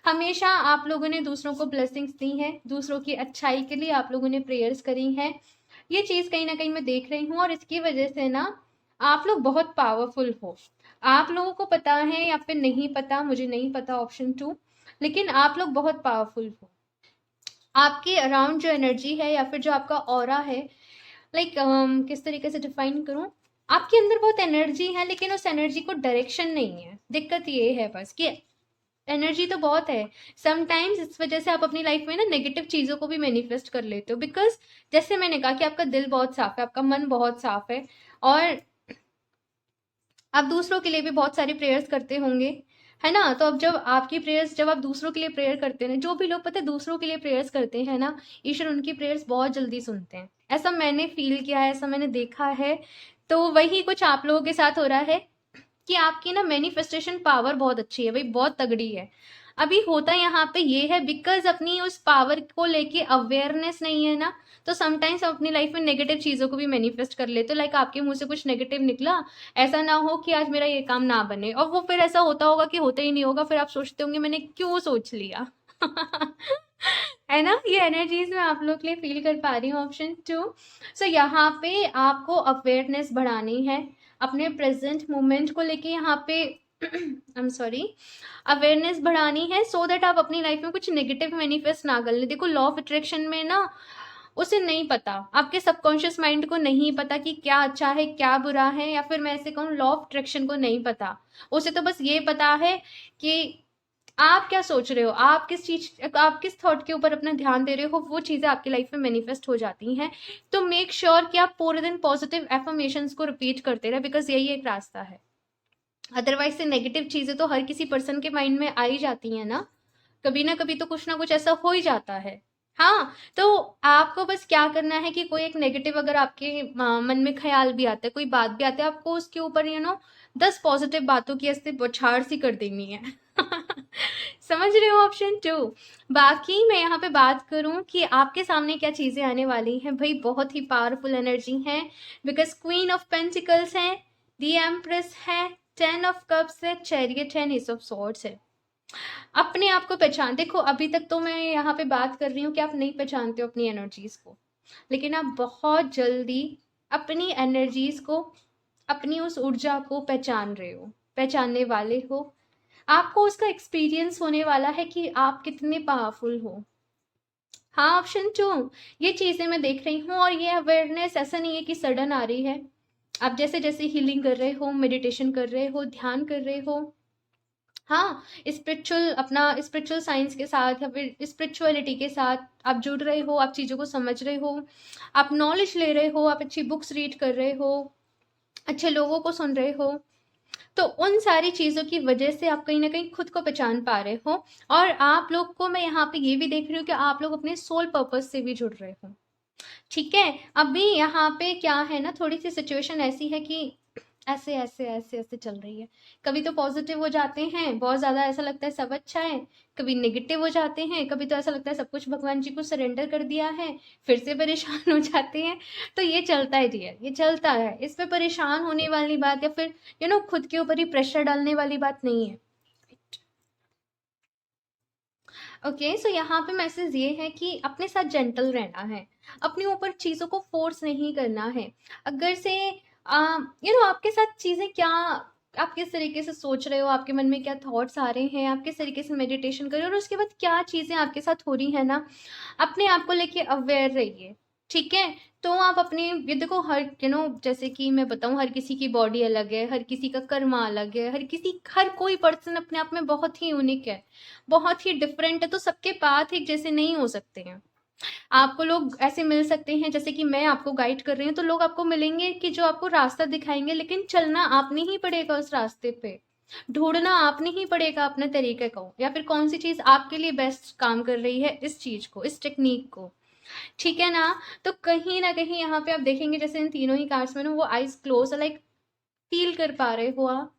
हमेशा आप लोगों ने दूसरों को ब्लेसिंग्स दी हैं, दूसरों की अच्छाई के लिए आप लोगों ने प्रेयर्स करी हैं। ये चीज़ कहीं ना कहीं मैं देख रही हूँ, और इसकी वजह से ना आप लोग बहुत पावरफुल हो। आप लोगों को पता है या फिर नहीं पता, मुझे नहीं पता ऑप्शन 2, लेकिन आप लोग बहुत पावरफुल हो। आपके अराउंड जो एनर्जी है या फिर जो आपका ऑरा है, लाइक किस तरीके से डिफाइन करूं, आपके अंदर बहुत एनर्जी है, लेकिन उस एनर्जी को डायरेक्शन नहीं है। दिक्कत ये है बस कि एनर्जी तो बहुत है, समटाइम्स इस वजह से आप अपनी लाइफ में ना नेगेटिव चीज़ों को भी मैनिफेस्ट कर लेते हो, बिकॉज जैसे मैंने कहा कि आपका दिल बहुत साफ है, आपका मन बहुत साफ है, और आप दूसरों के लिए भी बहुत सारी प्रेयर्स करते होंगे, है ना। तो अब जब आपकी प्रेयर्स, जब आप दूसरों के लिए प्रेयर करते हैं, जो भी लोग पता है दूसरों के लिए प्रेयर्स करते हैं ना, ईश्वर उनकी प्रेयर्स बहुत जल्दी सुनते हैं। ऐसा मैंने फील किया है, ऐसा मैंने देखा है। तो वही कुछ आप लोगों के साथ हो रहा है कि आपकी ना मैनिफेस्टेशन पावर बहुत अच्छी है भाई, बहुत तगड़ी है। अभी होता यहाँ पे ये है, बिकॉज अपनी उस पावर को लेके अवेयरनेस नहीं है ना, तो समटाइम्स हम अपनी लाइफ में नेगेटिव चीज़ों को भी मैनिफेस्ट कर लेते हो। लाइक आपके मुंह से कुछ नेगेटिव निकला, ऐसा ना हो कि आज मेरा ये काम ना बने, और वो फिर ऐसा होता होगा कि होता ही नहीं होगा, फिर आप सोचते होंगे मैंने क्यों सोच लिया। है ना, ये एनर्जीज मैं आप लोग के लिए फील कर पा रही हूँ। ऑप्शन 2, सो यहाँ पे आपको अवेयरनेस बढ़ानी है अपने प्रेजेंट मोमेंट को लेके। यहाँ पे आई एम सॉरी, अवेयरनेस बढ़ानी है सो दैट आप अपनी लाइफ में कुछ नेगेटिव मैनिफेस्ट ना कर ले। देखो लॉ ऑफ अट्रैक्शन में ना उसे नहीं पता, आपके सबकॉन्शियस माइंड को नहीं पता कि क्या अच्छा है क्या बुरा है, या फिर मैं ऐसे कहूँ लॉ ऑफ अट्रैक्शन को नहीं पता। उसे तो बस ये पता है कि आप क्या सोच रहे हो, आप किस चीज, आप किस थॉट के ऊपर अपना ध्यान दे रहे हो, वो चीजें आपकी लाइफ में मैनिफेस्ट हो जाती हैं। तो मेक श्योर कि आप पूरे दिन पॉजिटिव एफर्मेशंस को रिपीट करते रहे, बिकॉज यही एक रास्ता है। अदरवाइज से नेगेटिव चीजें तो हर किसी पर्सन के माइंड में आ ही जाती हैं ना कभी तो कुछ ना कुछ ऐसा हो ही जाता है। हाँ, तो आपको बस क्या करना है कि कोई एक नेगेटिव अगर आपके मन में ख्याल भी आता है, कोई बात भी आती है, आपको उसके ऊपर 10 पॉजिटिव बातों की ऐसे बौछार सी कर देनी है। समझ रहे हो ऑप्शन 2। बाकी मैं यहाँ पे बात करूं कि आपके सामने क्या चीजें आने वाली हैं, भाई बहुत ही पावरफुल एनर्जी है, बिकॉज क्वीन ऑफ पेंटिकल्स है, दी एम्प्रेस है, 10 ऑफ कप्स है, चैरियट है, एस ऑफ सॉर्ड्स है। अपने आप को पहचान, देखो अभी तक तो मैं यहाँ पे बात कर रही हूँ कि आप नहीं पहचानते हो अपनी एनर्जीज को, लेकिन आप बहुत जल्दी अपनी एनर्जीज को, अपनी उस ऊर्जा को पहचान रहे हो, पहचानने वाले हो। आपको उसका एक्सपीरियंस होने वाला है कि आप कितने पावरफुल हो। हाँ, ऑप्शन 2, ये चीजें मैं देख रही हूँ, और ये अवेयरनेस ऐसा नहीं है कि सडन आ रही है। आप जैसे जैसे हीलिंग कर रहे हो, मेडिटेशन कर रहे हो, ध्यान कर रहे हो, हाँ, स्पिरिचुअल साइंस के साथ या फिर स्पिरिचुअलिटी के साथ आप जुड़ रहे हो, आप चीज़ों को समझ रहे हो, आप नॉलेज ले रहे हो, आप अच्छी बुक्स रीड कर रहे हो, अच्छे लोगों को सुन रहे हो, तो उन सारी चीज़ों की वजह से आप कहीं ना कहीं खुद को पहचान पा रहे हो। और आप लोग को मैं यहाँ पे ये भी देख रही हूँ कि आप लोग अपने सोल पर्पस से भी जुड़ रहे हो। ठीक है, अभी यहाँ पे क्या है ना, थोड़ी सी सिचुएशन ऐसी है कि ऐसे ऐसे ऐसे ऐसे चल रही है। कभी तो पॉजिटिव हो जाते हैं, बहुत ज्यादा ऐसा लगता है सब अच्छा है, कभी नेगेटिव हो जाते हैं, कभी तो ऐसा लगता है सब कुछ भगवान जी को सरेंडर कर दिया है, फिर से परेशान हो जाते हैं। तो ये चलता है डियर, ये चलता है, इस पे परेशान होने वाली बात या फिर खुद के ऊपर ही प्रेशर डालने वाली बात नहीं है। ओके, सो यहाँ पे मैसेज ये है कि अपने साथ जेंटल रहना है, अपने ऊपर चीज़ों को फोर्स नहीं करना है। अगर से आपके साथ चीज़ें क्या, आप किस तरीके से सोच रहे हो, आपके मन में क्या थॉट्स आ रहे हैं, आप किस तरीके से मेडिटेशन कर रहे हो, और उसके बाद क्या चीज़ें आपके साथ हो रही है ना, अपने आप को लेके अवेयर रहिए। ठीक है, तो आप अपने ये देखो, हर जैसे कि मैं बताऊं, हर किसी की बॉडी अलग है, हर किसी का कर्मा अलग है, हर कोई पर्सन अपने आप में बहुत ही यूनिक है, बहुत ही डिफरेंट है, तो सबके पाथ एक जैसे नहीं हो सकते हैं। आपको लोग ऐसे मिल सकते हैं, जैसे कि मैं आपको गाइड कर रही हूँ, तो लोग आपको मिलेंगे कि जो आपको रास्ता दिखाएंगे, लेकिन चलना आपने ही पड़ेगा उस रास्ते पे, ढूंढना आपने ही पड़ेगा अपने तरीके को, या फिर कौन सी चीज आपके लिए बेस्ट काम कर रही है, इस चीज को, इस टेक्निक को। ठीक है ना, तो कहीं ना कहीं यहाँ पे आप देखेंगे जैसे इन तीनों ही कार्ड्स में ना, वो आइज क्लोज, लाइक फील कर पा रहे हो आप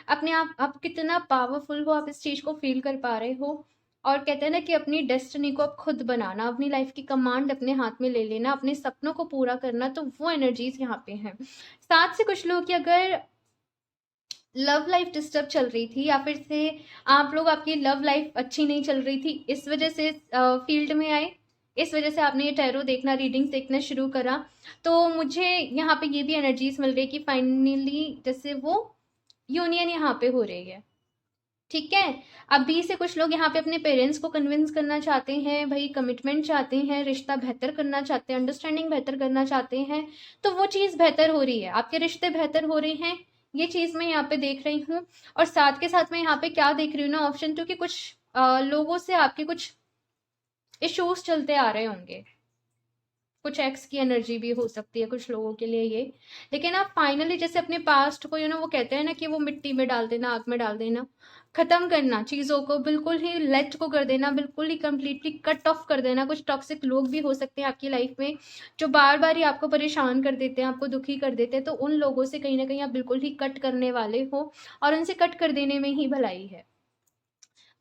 अपने आप कितना पावरफुल हो, आप इस चीज को फील कर पा रहे हो। और कहते हैं ना कि अपनी डेस्टिनी को आप खुद बनाना, अपनी लाइफ की कमांड अपने हाथ में ले लेना, अपने सपनों को पूरा करना, तो वो एनर्जीज यहाँ पे हैं। साथ से कुछ लोग की अगर लव लाइफ डिस्टर्ब चल रही थी, या फिर से आप लोग, आपकी लव लाइफ अच्छी नहीं चल रही थी, इस वजह से फील्ड में आए, इस वजह से आपने ये टैरो देखना, रीडिंग्स देखना शुरू करा, तो मुझे यहाँ पे ये भी एनर्जीज मिल रही है कि फाइनली जैसे वो यूनियन यहाँ पे हो रही है। ठीक है, अभी से कुछ लोग यहाँ पे अपने पेरेंट्स को कन्विंस करना चाहते हैं, भाई कमिटमेंट चाहते हैं, रिश्ता बेहतर करना चाहते हैं, अंडरस्टैंडिंग बेहतर करना चाहते हैं, तो वो चीज़ बेहतर हो रही है, आपके रिश्ते बेहतर हो रहे हैं, ये चीज़ मैं यहाँ पे देख रही हूँ। और साथ के साथ मैं यहाँ पे क्या देख रही हूँ ना ऑप्शन, क्योंकि कुछ लोगों से आपके कुछ इश्यूज चलते आ रहे होंगे, कुछ एक्स की एनर्जी भी हो सकती है कुछ लोगों के लिए ये। लेकिन आप फाइनली जैसे अपने पास्ट को वो कहते हैं ना कि वो मिट्टी में डाल देना, आग में डाल देना, खत्म करना चीज़ों को, बिल्कुल ही लेट को कर देना, बिल्कुल ही कंप्लीटली कट ऑफ कर देना। कुछ टॉक्सिक लोग भी हो सकते हैं आपकी लाइफ में, जो बार बार ही आपको परेशान कर देते हैं, आपको दुखी कर देते हैं, तो उन लोगों से कहीं ना कहीं आप बिल्कुल ही कट करने वाले हो, और उनसे कट कर देने में ही भलाई है।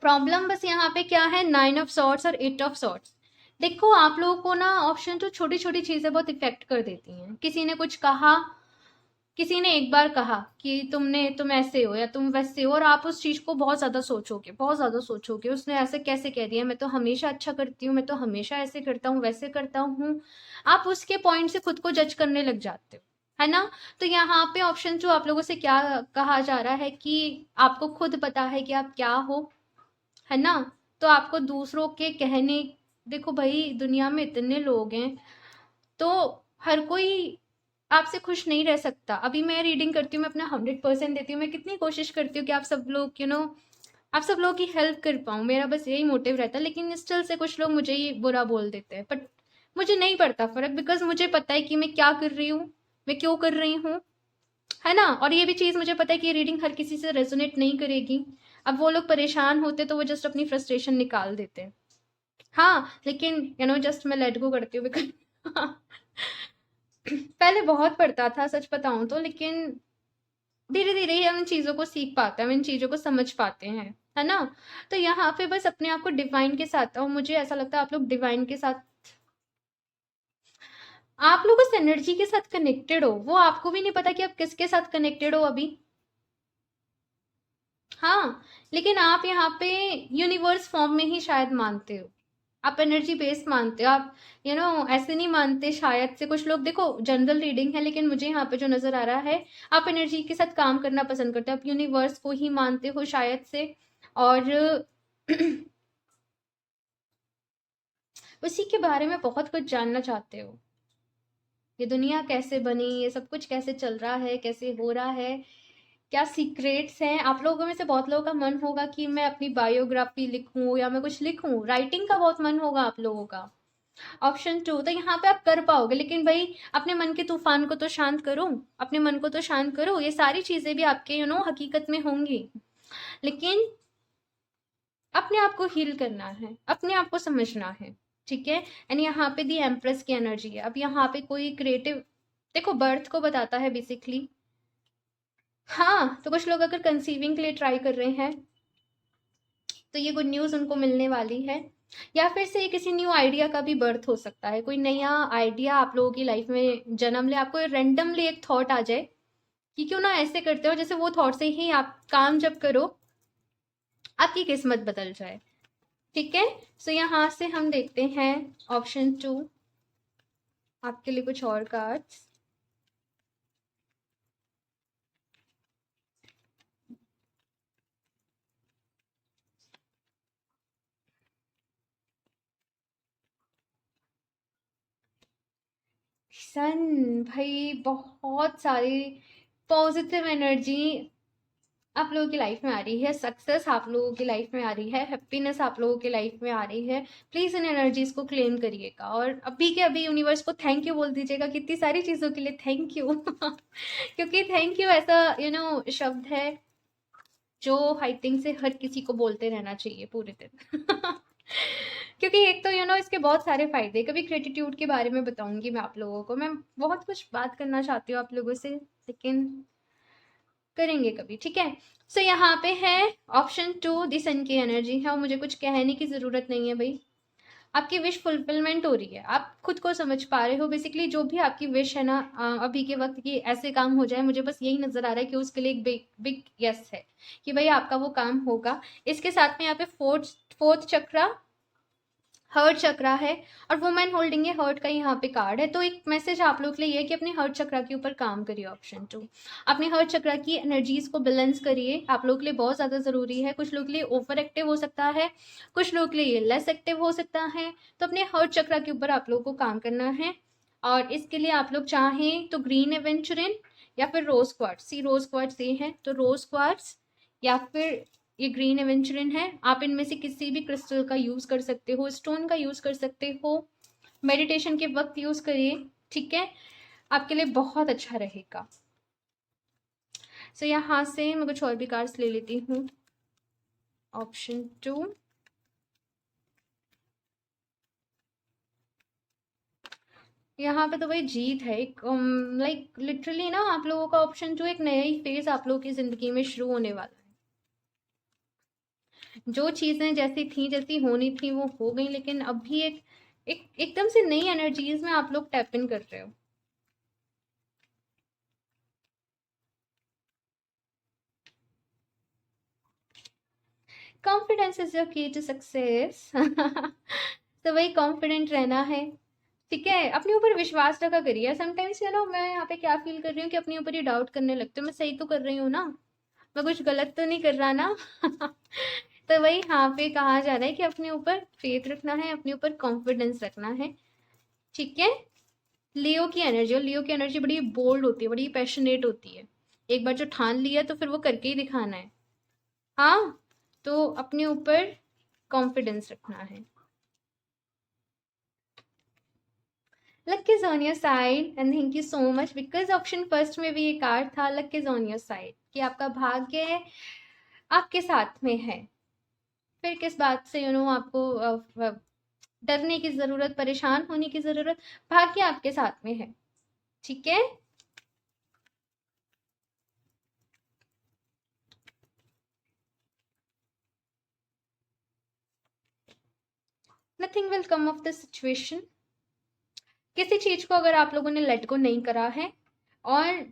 प्रॉब्लम बस यहाँ पे क्या है, 9 ऑफ सॉर्ट्स और 8 ऑफ सॉर्ट्स। देखो आप लोगों को ना ऑप्शन तो छोटी छोटी चीजें बहुत इफेक्ट कर देती हैं। किसी ने कुछ कहा, किसी ने एक बार कहा कि तुम ऐसे हो या तुम वैसे हो, और आप उस चीज को बहुत ज्यादा सोचोगे, बहुत ज्यादा सोचोगे, उसने ऐसे कैसे कह दिया, मैं तो हमेशा अच्छा करती हूँ, मैं तो हमेशा ऐसे करता हूँ, वैसे करता हूँ। आप उसके पॉइंट से खुद को जज करने लग जाते हो, है ना? तो यहाँ पे ऑप्शन जो आप लोगों से क्या कहा जा रहा है कि आपको खुद पता है कि आप क्या हो, है ना? तो आपको दूसरों के कहने, देखो भाई दुनिया में इतने लोग हैं, तो हर कोई आपसे खुश नहीं रह सकता। अभी मैं रीडिंग करती हूँ, मैं अपना 100% देती हूँ, मैं कितनी कोशिश करती हूँ कि आप सब लोग आप सब लोगों की हेल्प कर पाऊँ, मेरा बस यही मोटिव रहता है। लेकिन स्टिल से कुछ लोग मुझे ही बुरा बोल देते हैं, बट मुझे नहीं पड़ता फ़र्क, बिकॉज़ मुझे पता है कि मैं क्या कर रही हूँ, मैं क्यों कर रही हूँ, है ना? और ये भी चीज़ मुझे पता है कि ये रीडिंग हर किसी से रेज़ोनेट नहीं करेगी। अब वो लोग परेशान होते तो वो जस्ट अपनी फ्रस्ट्रेशन निकाल देते। हाँ, लेकिन जस्ट मैं लेट गो करती हूँ बिकॉज़ पहले बहुत पढ़ता था सच बताऊँ तो, लेकिन धीरे-धीरे ही हम इन चीज़ों को सीख पाते हैं, हम इन चीज़ों को समझ पाते हैं, है ना? तो यहाँ पे बस अपने आप को डिवाइन के साथ, और मुझे ऐसा लगता है आप लोग डिवाइन के साथ, आप लोग उस एनर्जी के साथ कनेक्टेड हो, वो आपको भी नहीं पता कि आप किसके साथ कनेक्टेड हो अभी। हाँ, लेकिन आप यहाँ पे यूनिवर्स फॉर्म में ही शायद मानते हो, आप एनर्जी बेस्ड मानते हो, आप ऐसे नहीं मानते शायद से। कुछ लोग, देखो जनरल रीडिंग है, लेकिन मुझे यहाँ पे जो नजर आ रहा है, आप एनर्जी के साथ काम करना पसंद करते हो, आप यूनिवर्स को ही मानते हो शायद से, और उसी के बारे में बहुत कुछ जानना चाहते हो। ये दुनिया कैसे बनी, ये सब कुछ कैसे चल रहा है, कैसे हो रहा है, क्या सीक्रेट्स हैं। आप लोगों में से बहुत लोगों का मन होगा कि मैं अपनी बायोग्राफी लिखूं या मैं कुछ लिखूं, राइटिंग का बहुत मन होगा आप लोगों का। ऑप्शन 2, तो यहाँ पे आप कर पाओगे, लेकिन भाई अपने मन के तूफान को तो शांत करो, अपने मन को तो शांत करो। ये सारी चीजें भी आपके हकीकत में होंगी, लेकिन अपने आप को हील करना है, अपने आप को समझना है, ठीक है। एंड यहाँ पे दी एम्प्रेस की एनर्जी है। अब यहाँ पे कोई क्रिएटिव, देखो बर्थ को बताता है बेसिकली। हाँ, तो कुछ लोग अगर कंसीविंग के लिए ट्राई कर रहे हैं तो ये गुड न्यूज़ उनको मिलने वाली है, या फिर से किसी न्यू आइडिया का भी बर्थ हो सकता है, कोई नया आइडिया आप लोगों की लाइफ में जन्म ले, आपको रेंडमली एक थॉट आ जाए कि क्यों ना ऐसे करते हो, जैसे वो थॉट से ही आप काम जब करो आपकी किस्मत बदल जाए, ठीक है। सो यहाँ से हम देखते हैं ऑप्शन 2 आपके लिए कुछ और कार्ड्स। सन, भाई बहुत सारी पॉजिटिव एनर्जी आप लोगों की लाइफ में आ रही है, सक्सेस आप लोगों की लाइफ में आ रही है, हैप्पीनेस आप लोगों की लाइफ में आ रही है। प्लीज इन एनर्जीज को क्लेम करिएगा, और अभी के अभी यूनिवर्स को थैंक यू बोल दीजिएगा, कितनी सारी चीजों के लिए थैंक यू क्योंकि थैंक यू ऐसा शब्द है जो आई थिंक से हर किसी को बोलते रहना चाहिए पूरे दिन क्योंकि एक तो इसके बहुत सारे फायदे, कभी ग्रेटिट्यूड के बारे में बताऊंगी मैं आप लोगों को, मैं बहुत कुछ बात करना चाहती हूँ आप लोगों से, लेकिन करेंगे कभी, ठीक है। सो यहाँ पे है ऑप्शन 2 दी सन की एनर्जी है, और मुझे कुछ कहने की जरूरत नहीं है भाई, आपकी विश फुलफिलमेंट हो रही है, आप खुद को समझ पा रहे हो बेसिकली, जो भी आपकी विश है ना अभी के वक्त की ऐसे काम हो जाए, मुझे बस यही नजर आ रहा है कि उसके लिए एक बिग बिग यस है कि भाई आपका वो काम होगा। इसके साथ में यहाँ पे फोर्थ फोर्थ चक्रा, हर्ट चक्रा है, और वुमेन होल्डिंग ये हर्ट का यहाँ पे कार्ड है। तो एक मैसेज आप लोग के लिए है कि अपने हर्ट चक्रा के ऊपर काम करिए, ऑप्शन 2, अपने हर्ट चक्रा की एनर्जीज को बैलेंस करिए, आप लोग के लिए बहुत ज्यादा जरूरी है। कुछ लोग के लिए ओवर एक्टिव हो सकता है, कुछ लोग के लिए लेस एक्टिव हो सकता है, तो अपने हर्ट चक्रा के ऊपर आप लोग को काम करना है। और इसके लिए आप लोग चाहें तो ग्रीन एवेंचुरिन या फिर रोज क्वार्ट्स, सी रोज क्वार्ट्स ये है तो रोज क्वार्ट्स, या फिर ये ग्रीन एवेंचुरिन है, आप इनमें से किसी भी क्रिस्टल का यूज कर सकते हो, स्टोन का यूज कर सकते हो, मेडिटेशन के वक्त यूज करिए, ठीक है, आपके लिए बहुत अच्छा रहेगा। सो यहाँ से मैं कुछ और भी कार्ड्स ले लेती हूँ। ऑप्शन 2, यहाँ पे तो भाई जीत है एक, लाइक लिटरली ना आप लोगों का ऑप्शन 2 एक नया ही फेज आप लोगों की जिंदगी में शुरू होने वाला है। जो चीजें जैसी थी, जैसी होनी थी वो हो गई, लेकिन अभी एक एकदम से नई एनर्जीज में आप लोग टैप इन कर रहे हो। कॉन्फिडेंस इज योर की टू सक्सेस तो वही कॉन्फिडेंट रहना है, ठीक है, अपने ऊपर विश्वास रखा करिए। समटाइम्स मैं यहाँ पे क्या फील कर रही हूँ कि अपने ऊपर ही डाउट करने लगते हो, मैं सही तो कर रही हूँ ना, मैं कुछ गलत तो नहीं कर रहा ना। तो वही यहाँ पे कहा जा रहा है कि अपने ऊपर फेथ रखना है, अपने ऊपर कॉन्फिडेंस रखना है। ठीक है। लियो की एनर्जी, और लियो की एनर्जी बड़ी बोल्ड होती है, बड़ी पैशनेट होती है। एक बार जो ठान लिया तो फिर वो करके ही दिखाना है। हाँ, तो अपने ऊपर कॉन्फिडेंस रखना है। Luck is on your side and thank you so much, because option first में भी ये कार्ड था, luck is on your side, कि आपका भाग्य आपके साथ में है। फिर किस बात से आपको डरने की जरूरत, परेशान होने की जरूरत, भाग्य आपके साथ में है। ठीक है। Nothing will come of the situation. किसी चीज को अगर आप लोगों ने लेट गो नहीं करा है, और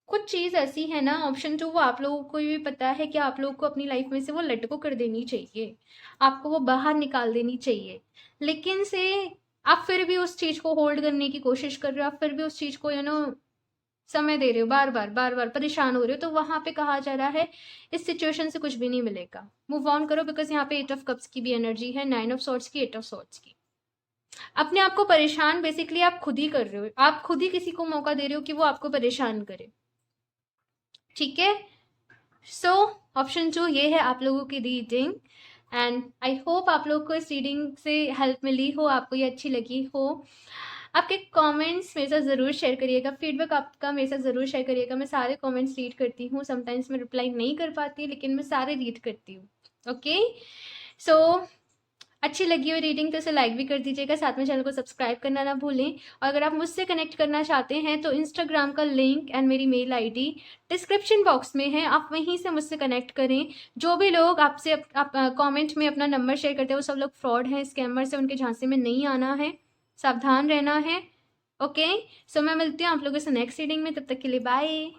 कुछ चीज ऐसी है ना, ऑप्शन 2, वो आप लोगों को भी पता है कि आप लोगों को अपनी लाइफ में से वो लेट गो कर देनी चाहिए, आपको वो बाहर निकाल देनी चाहिए, लेकिन से आप फिर भी उस चीज को होल्ड करने की कोशिश कर रहे हो, आप फिर भी उस चीज को समय दे रहे हो, बार बार बार बार परेशान हो रहे हो, तो वहां पे कहा जा रहा है इस सिचुएशन से कुछ भी नहीं मिलेगा, मूव ऑन करो, बिकॉज यहाँ पे 8 ऑफ कप्स की भी एनर्जी है, 9 ऑफ सॉर्ड्स की, 8 ऑफ सॉर्ड्स की। अपने आप को परेशान बेसिकली आप खुद ही कर रहे हो, आप खुद ही किसी को मौका दे रहे हो कि वो आपको परेशान करे। ठीक है। सो ऑप्शन 2 ये है आप लोगों की रीडिंग, एंड आई होप आप लोग को इस रीडिंग से हेल्प मिली हो, आपको ये अच्छी लगी हो। आपके कमेंट्स मेरे साथ ज़रूर शेयर करिएगा, फीडबैक आपका मेरे साथ ज़रूर शेयर करिएगा। मैं सारे कमेंट्स रीड करती हूँ, समटाइम्स मैं रिप्लाई नहीं कर पाती, लेकिन मैं सारे रीड करती हूँ। ओके। सो अच्छी लगी हुई रीडिंग तो इसे लाइक भी कर दीजिएगा, साथ में चैनल को सब्सक्राइब करना ना भूलें। और अगर आप मुझसे कनेक्ट करना चाहते हैं तो इंस्टाग्राम का लिंक एंड मेरी मेल आईडी डिस्क्रिप्शन बॉक्स में है, आप वहीं से मुझसे कनेक्ट करें। जो भी लोग आपसे कमेंट में अपना नंबर शेयर करते हैं वो सब लोग फ्रॉड हैं, स्कैमर से, उनके झांसे में नहीं आना है, सावधान रहना है। ओके। सो मैं मिलती हूँ आप लोगों से नेक्स्ट रीडिंग में, तब तक के लिए बाय।